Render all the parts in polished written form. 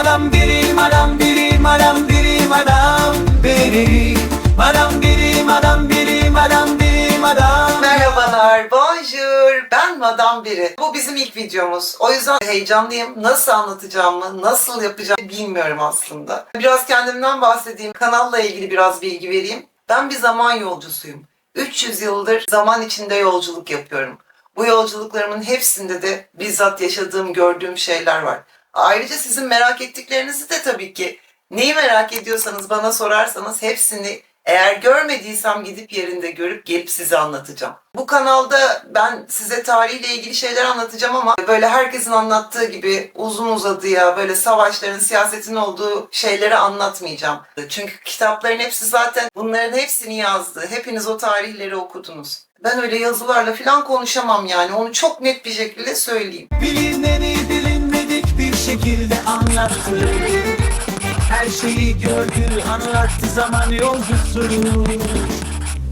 Madam biri, madam biri, madam biri, madam biri. Madam biri, madam biri, madam biri, madam. Merhabalar, bonjour. Ben Madam Biri. Bu bizim ilk videomuz. O yüzden heyecanlıyım. Nasıl anlatacağımı, nasıl yapacağımı bilmiyorum aslında. Biraz kendimden bahsedeyim. Kanalla ilgili biraz bilgi vereyim. Ben bir zaman yolcusuyum. 300 yıldır zaman içinde yolculuk yapıyorum. Bu yolculuklarımın hepsinde de bizzat yaşadığım, gördüğüm şeyler var. Ayrıca sizin merak ettiklerinizi de tabii ki neyi merak ediyorsanız bana sorarsanız hepsini eğer görmediysem gidip yerinde görüp gelip size anlatacağım. Bu kanalda ben size tarihle ilgili şeyler anlatacağım ama böyle herkesin anlattığı gibi uzun uzadıya böyle savaşların, siyasetin olduğu şeyleri anlatmayacağım. Çünkü kitapların hepsi zaten bunların hepsini yazdı. Hepiniz o tarihleri okudunuz. Ben öyle yazılarla falan konuşamam yani. Onu çok net bir şekilde söyleyeyim. Bilineni bilinmedik bir şekilde anlattı. Her şeyi gördü, anlattı zaman yolcusu.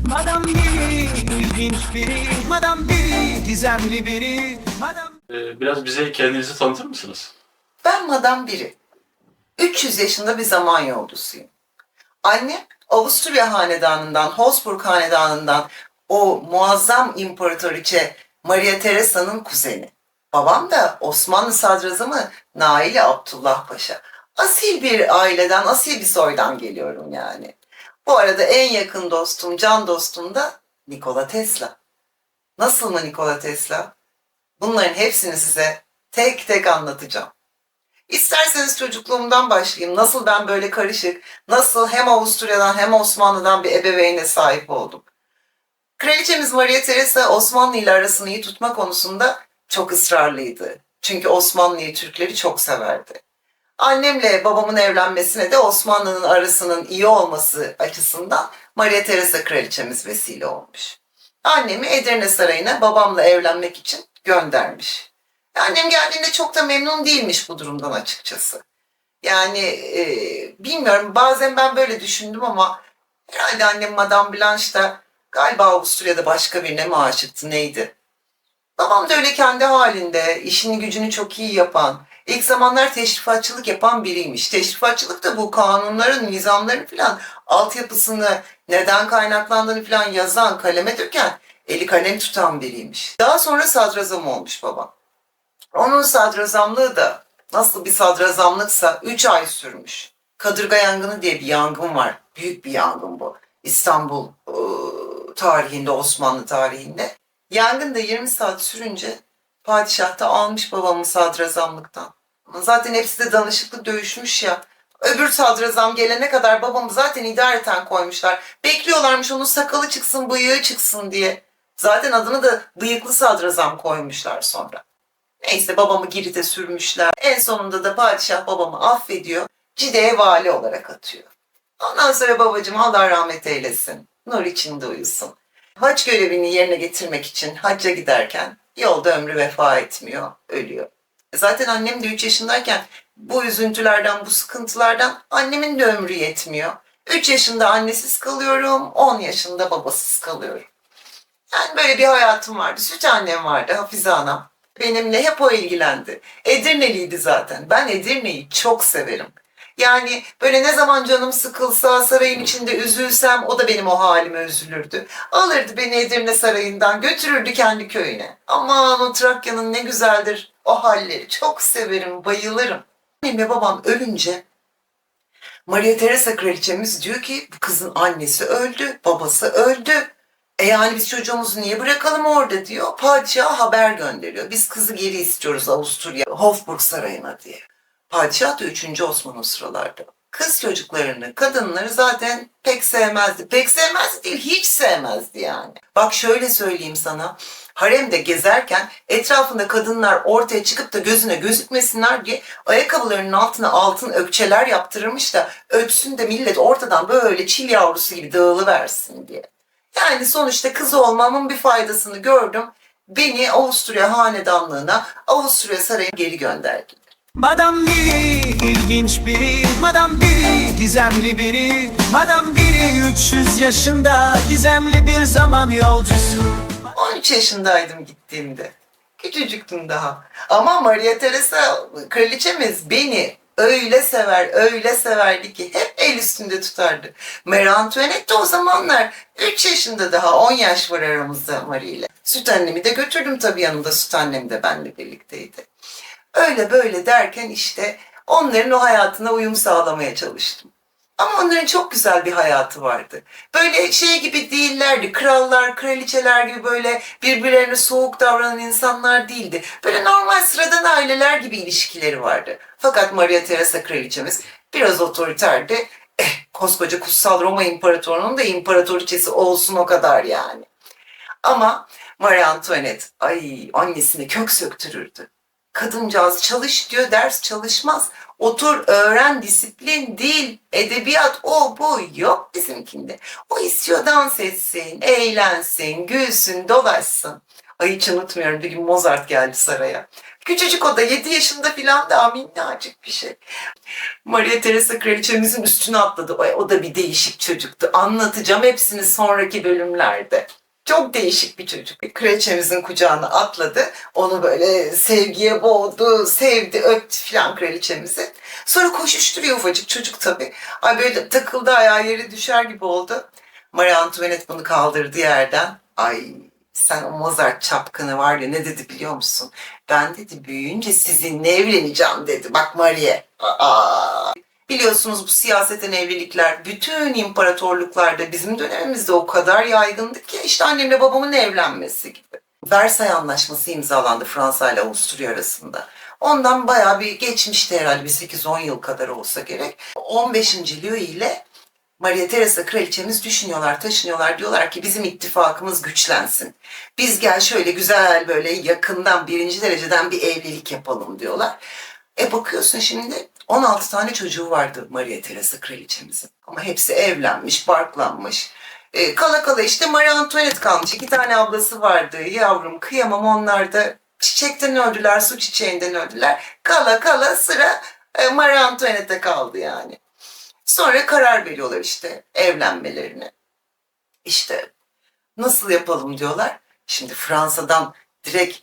Madam biri, ilginç biri. Madam biri, gizemli biri. Madam... Biraz bize kendinizi tanıtır mısınız? Ben Madam Biri. 300 yaşında bir zaman yolcusuyum. Annem Avusturya hanedanından, Habsburg hanedanından o muazzam imparatoriçe Maria Teresa'nın kuzeni. Babam da Osmanlı sadrazamı Naili Abdullah Paşa. Asil bir aileden, asil bir soydan geliyorum yani. Bu arada en yakın dostum, can dostum da Nikola Tesla. Nasıl mı Nikola Tesla? Bunların hepsini size tek tek anlatacağım. İsterseniz çocukluğumdan başlayayım. Nasıl ben böyle karışık, nasıl hem Avusturya'dan hem Osmanlı'dan bir ebeveyne sahip oldum. Kraliçemiz Maria Teresa Osmanlı ile arasını iyi tutma konusunda çok ısrarlıydı. Çünkü Osmanlı'yı, Türkleri çok severdi. Annemle babamın evlenmesine de Osmanlı'nın arasının iyi olması açısından Maria Teresa kraliçemiz vesile olmuş. Annemi Edirne Sarayı'na babamla evlenmek için göndermiş. Annem geldiğinde çok da memnun değilmiş bu durumdan açıkçası. Yani bilmiyorum, bazen ben böyle düşündüm ama herhalde annem Madame Blanche da galiba Avusturya'da başka birine mi aşıktı neydi? Babam da öyle kendi halinde, işini gücünü çok iyi yapan, ilk zamanlar teşrifatçılık yapan biriymiş. Teşrifatçılık da bu kanunların, nizamların filan altyapısını, neden kaynaklandığını filan yazan, kaleme döken, eli kalem tutan biriymiş. Daha sonra sadrazam olmuş babam. Onun sadrazamlığı da nasıl bir sadrazamlıksa 3 ay sürmüş. Kadırga yangını diye bir yangın var. Büyük bir yangın bu. İstanbul tarihinde, Osmanlı tarihinde. Yangın da 20 saat sürünce padişah da almış babamı sadrazamlıktan. Zaten hepsi de danışıklı dövüşmüş ya. Öbür sadrazam gelene kadar babamı zaten idareten koymuşlar. Bekliyorlarmış onun sakalı çıksın, bıyığı çıksın diye. Zaten adını da bıyıklı sadrazam koymuşlar sonra. Neyse babamı Girit'e sürmüşler. En sonunda da padişah babamı affediyor. Cide'ye vali olarak atıyor. Ondan sonra babacığım Allah rahmet eylesin. Nur içinde uyusun. Hac görevini yerine getirmek için hacca giderken yolda ömrü vefa etmiyor, ölüyor. Zaten annem de 3 yaşındayken bu üzüntülerden, bu sıkıntılardan annemin de ömrü yetmiyor. 3 yaşında annesiz kalıyorum, 10 yaşında babasız kalıyorum. Yani böyle bir hayatım vardı. Süt annem vardı, Hafize anam. Benimle hep o ilgilendi. Edirneliydi zaten. Ben Edirne'yi çok severim. Yani böyle ne zaman canım sıkılsa, sarayın içinde üzülsem o da benim o halime üzülürdü. Alırdı beni Edirne Sarayı'ndan götürürdü kendi köyüne. Aman o Trakya'nın ne güzeldir o halleri. Çok severim, bayılırım. Annemle babam ölünce Maria Teresa kraliçemiz diyor ki bu kızın annesi öldü, babası öldü. Yani biz çocuğumuzu niye bırakalım orada diyor. Padişaha haber gönderiyor. Biz kızı geri istiyoruz Avusturya, Hofburg Sarayı'na diye. Padişah da 3. Osman o sıralarda. Kız çocuklarını, kadınları zaten pek sevmezdi. Pek sevmezdi değil, hiç sevmezdi yani. Bak şöyle söyleyeyim sana. Haremde gezerken etrafında kadınlar ortaya çıkıp da gözüne gözükmesinler diye ayakkabılarının altına altın ökçeler yaptırırmış da öpsün de millet ortadan böyle çil yavrusu gibi dağılıversin diye. Yani sonuçta kız olmamın bir faydasını gördüm. Beni Avusturya hanedanlığına, Avusturya sarayına geri gönderdiler. Madam biri, ilginç biri. Madam biri, gizemli biri. Madam biri, 300 yaşında gizemli bir zaman yolcusu. 13 yaşındaydım gittiğimde. Küçücüktüm daha. Ama Maria Teresa kraliçemiz beni öyle severdi ki hep el üstünde tutardı. Marie Antoinette de o zamanlar 3 yaşında, daha 10 yaş var aramızda Marie ile. Süt annemi de götürdüm tabii yanımda, süt annem de benimle birlikteydi. Öyle böyle derken işte onların o hayatına uyum sağlamaya çalıştım. Ama onların çok güzel bir hayatı vardı. Böyle şey gibi değillerdi. Krallar, kraliçeler gibi böyle birbirlerine soğuk davranan insanlar değildi. Böyle normal sıradan aileler gibi ilişkileri vardı. Fakat Maria Theresa kraliçemiz biraz otoriterdi. Koskoca Kutsal Roma İmparatorluğu'nun da imparatoriçesi olsun o kadar yani. Ama Marie Antoinette annesine kök söktürürdü. Kadıncağız çalış diyor, ders çalışmaz. Otur, öğren, disiplin, dil, edebiyat, o bu yok bizimkinde. O istiyor dans etsin, eğlensin, gülsün, dolaşsın. Hiç unutmuyorum, bir gün Mozart geldi saraya. Küçücük, o da 7 yaşında filan, daha minnacık bir şey. Maria Theresa kraliçemizin üstüne atladı. O da bir değişik çocuktu. Anlatacağım hepsini sonraki bölümlerde. Çok değişik bir çocuk. Kraliçemizin kucağına atladı. Onu böyle sevgiye boğdu, sevdi, öptü filan kraliçemizi. Sonra koşuşturuyor, ufacık çocuk tabii. Böyle takıldı, ayağı yere düşer gibi oldu. Marie Antoinette bunu kaldırdı yerden. Sen o Mozart çapkını var ya, ne dedi biliyor musun? Ben dedi büyüyünce sizinle evleneceğim dedi. Bak Marie. Biliyorsunuz bu siyasetten evlilikler bütün imparatorluklarda, bizim dönemimizde o kadar yaygındı ki, işte annemle babamın evlenmesi gibi. Versay Anlaşması imzalandı Fransa ile Avusturya arasında. Ondan bayağı bir geçmişti herhalde, bir 8-10 yıl kadar olsa gerek. 15. Louis ile Maria Theresa kraliçemiz düşünüyorlar, taşınıyorlar, diyorlar ki bizim ittifakımız güçlensin. Biz gel şöyle güzel böyle yakından, 1. dereceden bir evlilik yapalım diyorlar. Bakıyorsun şimdi 16 tane çocuğu vardı Maria Theresa kraliçemizin. Ama hepsi evlenmiş, barklanmış. Kala kala işte Marie Antoinette kalmış. 2 tane ablası vardı. Yavrum kıyamam, onlar da çiçekten öldüler, su çiçeğinden öldüler. Kala kala sıra Marie Antoinette'e kaldı yani. Sonra karar veriyorlar işte evlenmelerine. İşte nasıl yapalım diyorlar. Şimdi Fransa'dan direkt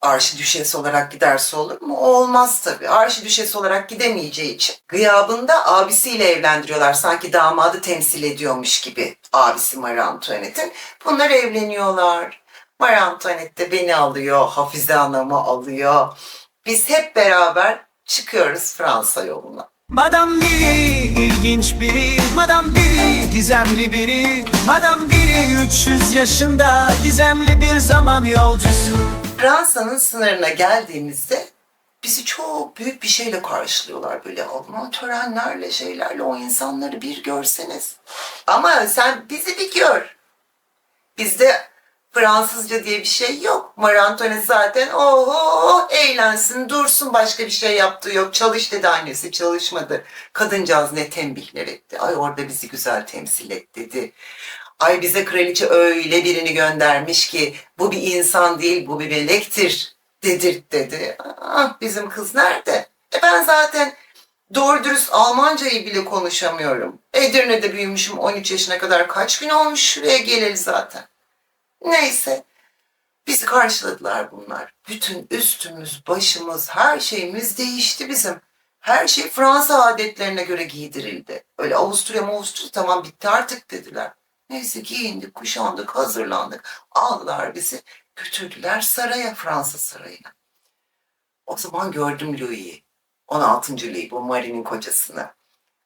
arşidüşesi olarak giderse olur mu? O olmaz tabii. Arşidüşesi olarak gidemeyeceği için gıyabında abisiyle evlendiriyorlar. Sanki damadı temsil ediyormuş gibi abisi Marie Antoinette'in. Bunlar evleniyorlar. Marie Antoinette de beni alıyor, Hafize Hanım'ı alıyor. Biz hep beraber çıkıyoruz Fransa yoluna. Madame biri ilginç biri, Madame biri gizemli biri, Madame biri 300 yaşında, gizemli bir zaman yolcusu. Fransa'nın sınırına geldiğimizde bizi çok büyük bir şeyle karşılıyorlar, böyle Alman törenlerle, şeylerle, o insanları bir görseniz. Ama sen bizi bir gör. Bizde Fransızca diye bir şey yok. Marie Antoinette zaten eğlensin, dursun, başka bir şey yaptığı yok. Çalış dedi annesi, çalışmadı. Kadıncağız ne tembihler etti. Orada bizi güzel temsil et dedi. Bize kraliçe öyle birini göndermiş ki bu bir insan değil, bu bir melektir dedi. Bizim kız nerede? Ben zaten doğru dürüst Almancayı bile konuşamıyorum. Edirne'de büyümüşüm, 13 yaşına kadar kaç gün olmuş şuraya geleli zaten. Neyse, bizi karşıladılar bunlar. Bütün üstümüz, başımız, her şeyimiz değişti bizim. Her şey Fransa adetlerine göre giydirildi. Öyle Avusturya tamam bitti artık dediler. Neyse giyindik, kuşandık, hazırlandık. Aldılar bizi, götürdüler saraya, Fransa sarayına. O zaman gördüm Louis'i. 16. Louis, bu Marie'nin kocasını.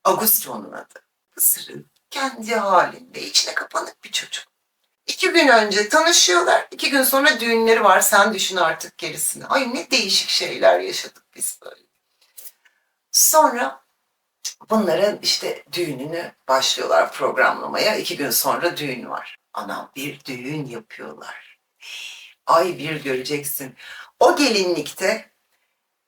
Auguste onun adı. Isırık, kendi halinde, içine kapanık bir çocuk. 2 gün önce tanışıyorlar, 2 gün sonra düğünleri var. Sen düşün artık gerisini. Ne değişik şeyler yaşadık biz böyle. Sonra bunların işte düğününü başlıyorlar programlamaya. 2 gün sonra düğün var. Anam, bir düğün yapıyorlar. Bir göreceksin. O gelinlikte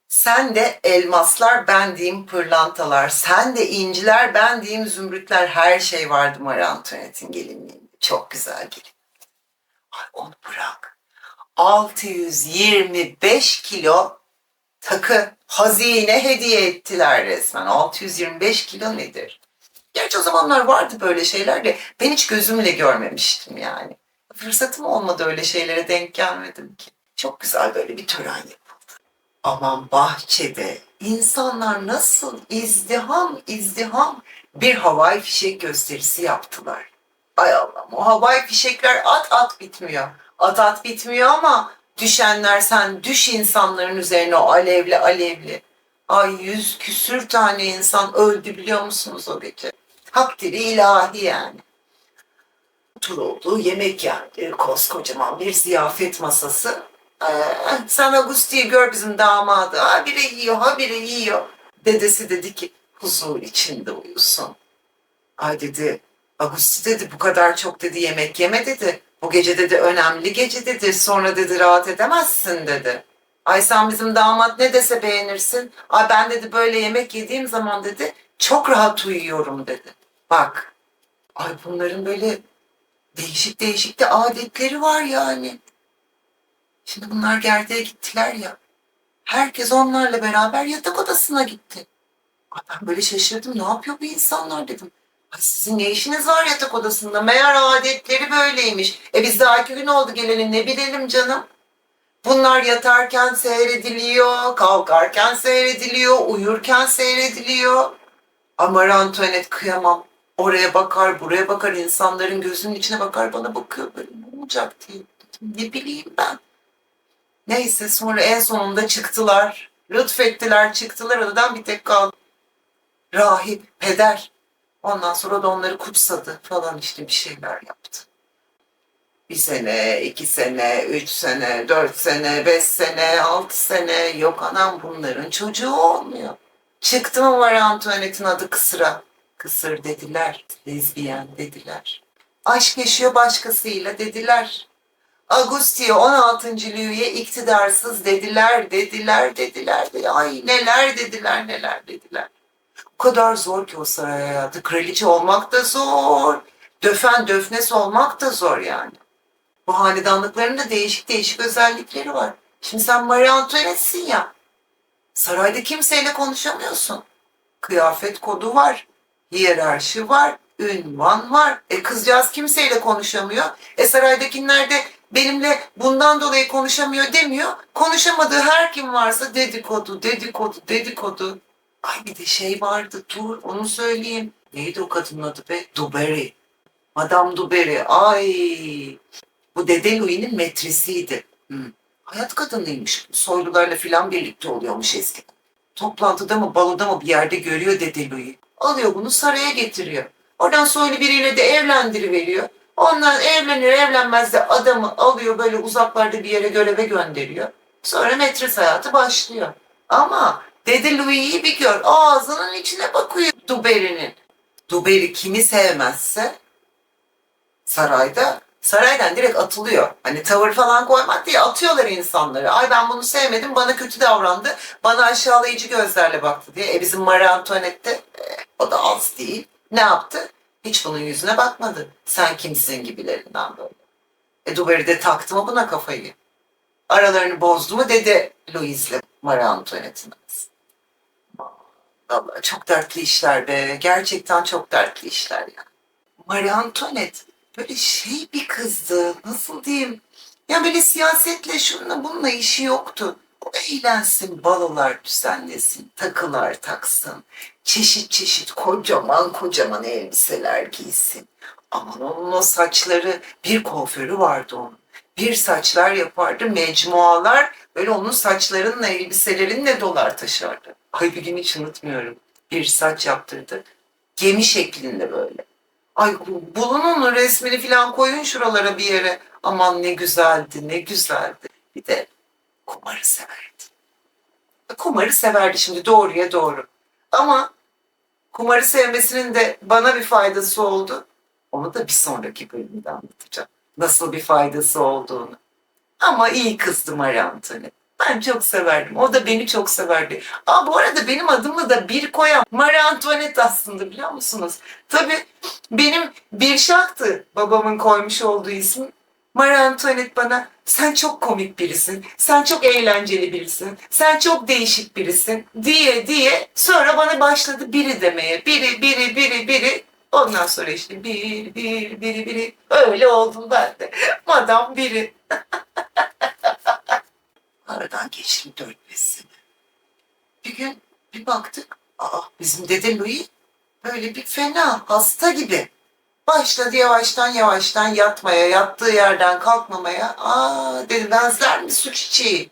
sen de elmaslar, ben diyeyim pırlantalar, sen de inciler, ben diyeyim zümrütler, her şey vardı Marie Antoinette'in gelinliğinde. Çok güzel gelin. Onu bırak. 625 kilo takı, hazine hediye ettiler resmen. 625 kilo nedir? Gerçi o zamanlar vardı böyle şeyler de ben hiç gözümle görmemiştim yani. Fırsatım olmadı, öyle şeylere denk gelmedim ki. Çok güzel böyle bir tören yapıldı. Aman bahçede İnsanlar nasıl izdiham izdiham bir havai fişek gösterisi yaptılar. Ay Allah'ım, o havai fişekler at at bitmiyor. At at bitmiyor ama düşenler, sen düş insanların üzerine, o alevli alevli. Ay 100 küsür tane insan öldü biliyor musunuz o gece? Takdiri ilahi yani. Tur oldu, yemek yendi, koskocaman bir ziyafet masası. Sen Agusti'yi gör, bizim damadı. Ha biri yiyor, ha biri yiyor. Dedesi dedi ki huzur içinde uyusun. Ay dedi, Agusti dedi bu kadar çok dedi yemek yeme dedi. Bu gece dedi önemli gece dedi. Sonra dedi rahat edemezsin dedi. Ay sen bizim damat ne dese beğenirsin. Ay ben dedi böyle yemek yediğim zaman dedi çok rahat uyuyorum dedi. Bak, ay bunların böyle değişik değişik de adetleri var yani. Şimdi bunlar gerdeğe gittiler ya. Herkes onlarla beraber yatak odasına gitti. Ay ben böyle şaşırdım. Ne yapıyor bu insanlar dedim. Ay sizin ne işiniz var yatak odasında? Meğer adetleri böyleymiş. Biz daha 2 gün oldu geleli, ne bilelim canım. Bunlar yatarken seyrediliyor, kalkarken seyrediliyor, uyurken seyrediliyor. Ama Antoinette kıyamam. Oraya bakar, buraya bakar, insanların gözünün içine bakar, bana bakıyor böyle ne olacak diye. Ne bileyim ben. Neyse sonra en sonunda çıktılar. Lütfettiler, çıktılar odadan, bir tek kaldı. Rahip, peder. Ondan sonra da onları kutsadı falan, işte bir şeyler yaptı. 1 sene, 2 sene, 3 sene, 4 sene, 5 sene, 6 sene. Yok anam bunların çocuğu olmuyor. Çıktı mı var Antoinette'in adı Kısır'a. Kısır dediler, lezbiyen dediler. Aşk yaşıyor başkasıyla dediler. Augusti'ye 16. Louis'e iktidarsız dediler, dediler. Ay neler dediler, neler dediler. O kadar zor ki o saray hayatı. Kraliçe olmak da zor. Döfen döfnes olmak da zor yani. Bu hanedanlıkların da değişik değişik özellikleri var. Şimdi sen Marie Antoinette'sin ya. Sarayda kimseyle konuşamıyorsun. Kıyafet kodu var. Hiyerarşi var. Ünvan var. Kızcağız kimseyle konuşamıyor. Saraydakiler de benimle bundan dolayı konuşamıyor demiyor. Konuşamadığı her kim varsa dedikodu, dedikodu, dedikodu. Ay bir de şey vardı, dur onu söyleyeyim. Neydi o kadının adı be? Du Barry. Madame Du Barry. Ay bu Dede Louis'nin metresiydi. Hayat kadınıymış. Soylularla filan birlikte oluyormuş eskiden. Toplantıda mı baloda mı bir yerde görüyor Dede Louis. Alıyor bunu saraya getiriyor. Oradan soylu biriyle de evlendiriveriyor. Ondan evlenir evlenmez de adamı alıyor böyle uzaklarda bir yere göreve gönderiyor. Sonra metres hayatı başlıyor. Ama Dede Louis'i bir gör, ağzının içine bakıyor Duberry'nin. Duberry kimi sevmezse saraydan direkt atılıyor. Hani tavır falan koymak değil, atıyorlar insanları. Ay ben bunu sevmedim, bana kötü davrandı, bana aşağılayıcı gözlerle baktı diye. Bizim Marie Antoinette de o da az değil. Ne yaptı? Hiç bunun yüzüne bakmadı. Sen kimsin gibilerinden böyle. Duberry de taktı mı buna kafayı? Aralarını bozdu mu Dede Louis'le Marie Antoinette'in arası. Vallahi çok dertli işler be. Gerçekten çok dertli işler yani. Marie Antoinette böyle şey bir kızdı. Nasıl diyeyim? Ya böyle siyasetle şununla bununla işi yoktu. O eğlensin, balolar düzenlesin, takılar taksın. Çeşit çeşit kocaman kocaman elbiseler giysin. Aman onun o saçları, bir kuaförü vardı onun. Bir saçlar yapardı, mecmualar böyle onun saçlarınla, elbiselerinle dolar taşardı. Ay bir gün hiç unutmuyorum. Bir saç yaptırdı. Gemi şeklinde böyle. Ay bulun onun resmini falan koyun şuralara bir yere. Aman ne güzeldi, ne güzeldi. Bir de kumarı severdi. Kumarı severdi şimdi doğruya doğru. Ama kumarı sevmesinin de bana bir faydası oldu. Onu da bir sonraki bölümde anlatacağım. Nasıl bir faydası olduğunu. Ama iyi kızdı Marie Antoinette. Ben çok severdim. O da beni çok severdi. Bu arada benim adımı da bir koyan Marie Antoinette aslında, biliyor musunuz? Tabii benim bir şahtı babamın koymuş olduğu isim. Marie Antoinette bana sen çok komik birisin, sen çok eğlenceli birisin, sen çok değişik birisin diye sonra bana başladı biri demeye. Biri. Ondan sonra işte biri. Öyle oldum ben de. Madam biri. Aradan geçti 4-5 sene. Bir gün Bir baktık, bizim Dede Louis böyle bir fena, hasta gibi. Başladı yavaştan yavaştan yatmaya, yattığı yerden kalkmamaya. Dedi, benzer mi su çiçeği?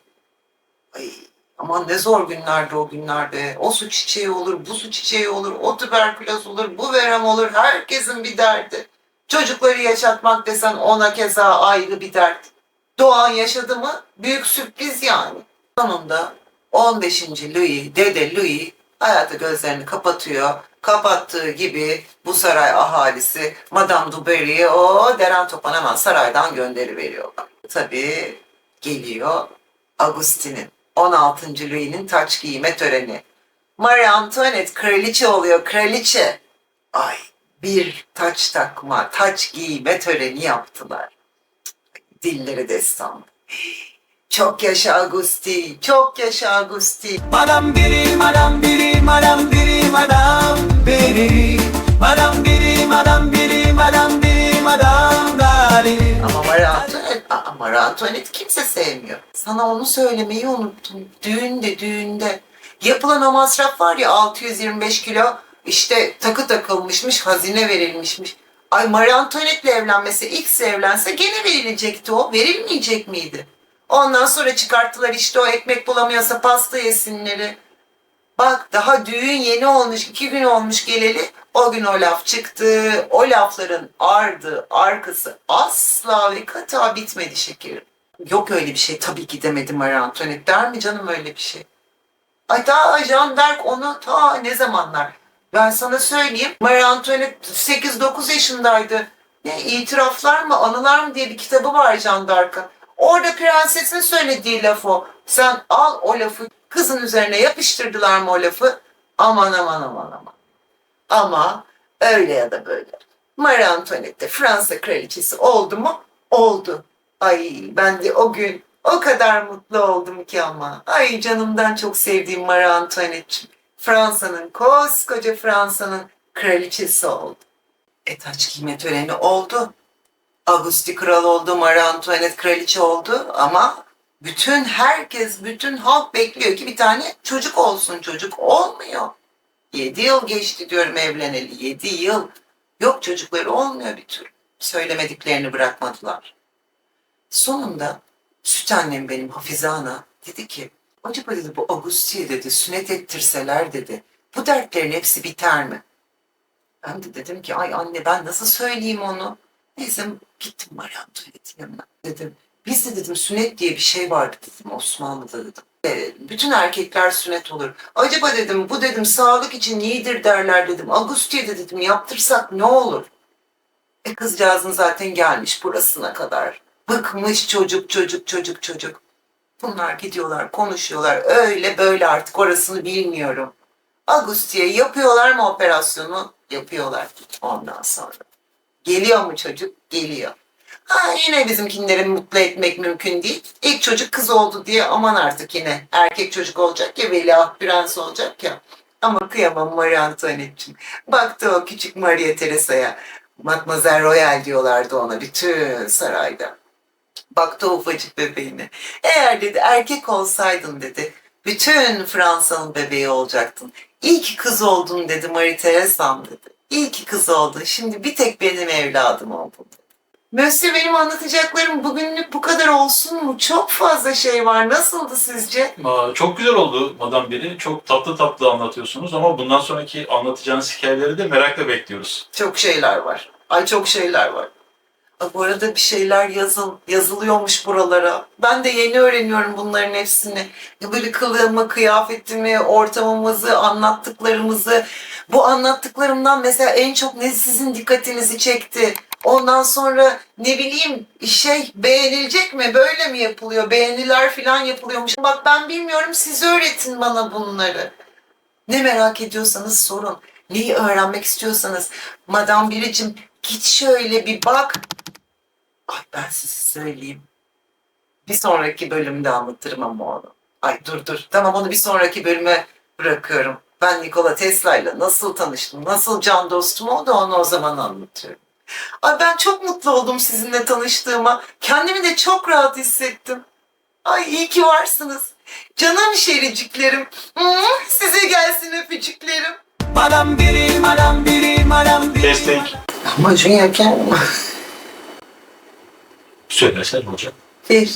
Ay, aman ne zor günlerdi o günlerde. O su çiçeği olur, bu su çiçeği olur, o tüberküloz olur, bu verem olur. Herkesin bir derdi. Çocukları yaşatmak desen ona keza ayrı bir dert. Doğan yaşadı mı büyük sürpriz yani. Sonunda 15. Louis, Dede Louis hayata gözlerini kapatıyor. Kapattığı gibi bu saray ahalisi Madame du Barry'i o deren topan hemen saraydan gönderiveriyorlar. Tabii geliyor Auguste'nin 16. Louis'nin taç giyme töreni. Marie Antoinette kraliçe oluyor, kraliçe. Ay, bir taç takma, taç giyme töreni yaptılar. Dilleri destan. Çok yaşa Augusti, çok yaşa Augusti. Madam biri, madam biri, madam biri, madam biri. Madam biri, madam biri, madam biri, madam biri. Ama Marie Antoinette kimse sevmiyor. Sana onu söylemeyi unuttum. Düğünde. Yapılan o masraf var ya, 625 kilo işte takı takılmışmış, hazine verilmişmiş. Ay, Marie Antoinette'le evlenmesi, X evlense gene verilecekti o. Verilmeyecek miydi? Ondan sonra çıkarttılar işte o ekmek bulamıyorsa pasta yesinleri. Bak, daha düğün yeni olmuş, 2 gün olmuş geleli. O gün o laf çıktı. O lafların ardı, arkası asla ve kata bitmedi şekerim. Yok öyle bir şey, tabii ki demedi Marie Antoinette. Der mi canım öyle bir şey? Ay, ta Jeanne d'Arc onu ta ne zamanlar. Ben sana söyleyeyim, Marie Antoinette 8-9 yaşındaydı. Ne itiraflar mı, anılar mı diye bir kitabı var Jeanne d'Arc'ın. Orada prensesin söylediği laf o. Sen al o lafı, kızın üzerine yapıştırdılar mı o lafı? Aman. Ama öyle ya da böyle. Marie Antoinette de Fransa kraliçesi oldu mu? Oldu. Ay, ben de o gün o kadar mutlu oldum ki ama. Ay, canımdan çok sevdiğim Marie Antoinette'ciğim. Fransa'nın, koskoca Fransa'nın kraliçesi oldu. Taç giyme töreni oldu. Auguste kral oldu, Marie Antoinette kraliçe oldu ama bütün halk bekliyor ki bir tane çocuk olsun. Çocuk olmuyor. 7 yıl geçti diyorum evleneli, 7 yıl. Yok, çocukları olmuyor bir türlü. Söylemediklerini bırakmadılar. Sonunda süt annem benim, Hafize Ana, dedi ki, acaba dedi bu Auguste'yi dedi sünnet ettirseler dedi, bu dertlerin hepsi biter mi? Ben de dedim ki, ay anne, ben nasıl söyleyeyim onu? Neyse, gittim Marie Antoinette'in yanına. Dedim, bizde dedim sünnet diye bir şey vardı dedim Osmanlı'da dedim. Bütün erkekler sünnet olur. Acaba dedim bu dedim sağlık için iyidir derler dedim. Auguste'ye de dedim yaptırsak ne olur? Kızcağızın zaten gelmiş burasına kadar. Bıkmış çocuk. Bunlar gidiyorlar, konuşuyorlar. Öyle böyle, artık orasını bilmiyorum. Auguste'ye yapıyorlar mı operasyonu? Yapıyorlar. Ondan sonra. Geliyor mu çocuk? Geliyor. Yine bizimkinleri mutlu etmek mümkün değil. İlk çocuk kız oldu diye aman artık yine erkek çocuk olacak ya, veliaht prens olacak ya. Ama kıyamam Marie Antoinette'ciğim. Baktı o küçük Maria Teresa'ya. Mademoiselle Royal diyorlardı ona bütün sarayda. Baktı o ufacık bebeğine. Eğer dedi erkek olsaydın dedi, bütün Fransa'nın bebeği olacaktın. İyi ki kız oldun dedi Marie Teresa'm dedi. İyi ki kız oldun. Şimdi bir tek benim evladım oldun. Mösyö, benim anlatacaklarım bugünlük bu kadar olsun mu? Çok fazla şey var. Nasıldı sizce? Çok güzel oldu Madam Biri. Çok tatlı anlatıyorsunuz ama bundan sonraki anlatacağınız hikayeleri de merakla bekliyoruz. Çok şeyler var. Ay, çok şeyler var. Bu arada bir şeyler yazılıyormuş buralara. Ben de yeni öğreniyorum bunların hepsini. Böyle kılığımı, kıyafetimi, ortamımızı, anlattıklarımızı. Bu anlattıklarımdan mesela en çok ne sizin dikkatinizi çekti? Ondan sonra ne bileyim beğenilecek mi? Böyle mi yapılıyor? Beğeniler falan yapılıyormuş. Bak, ben bilmiyorum, siz öğretin bana bunları. Ne merak ediyorsanız sorun. Neyi öğrenmek istiyorsanız. Madam Biricim, git şöyle bir bak. Ay, ben size söyleyeyim. Bir sonraki bölümde anlatırım ama onu. Ay, dur. Tamam, onu bir sonraki bölüme bırakıyorum. Ben Nikola Tesla'yla nasıl tanıştım, nasıl can dostum oldu, onu o zaman anlatıyorum. Ay, ben çok mutlu oldum sizinle tanıştığıma. Kendimi de çok rahat hissettim. Ay, iyi ki varsınız. Canım şericiklerim. Size gelsin öpücüklerim. Madam biri, madam biri, madam biri. Destek. Amacın yerken Söylersen olacak. bir,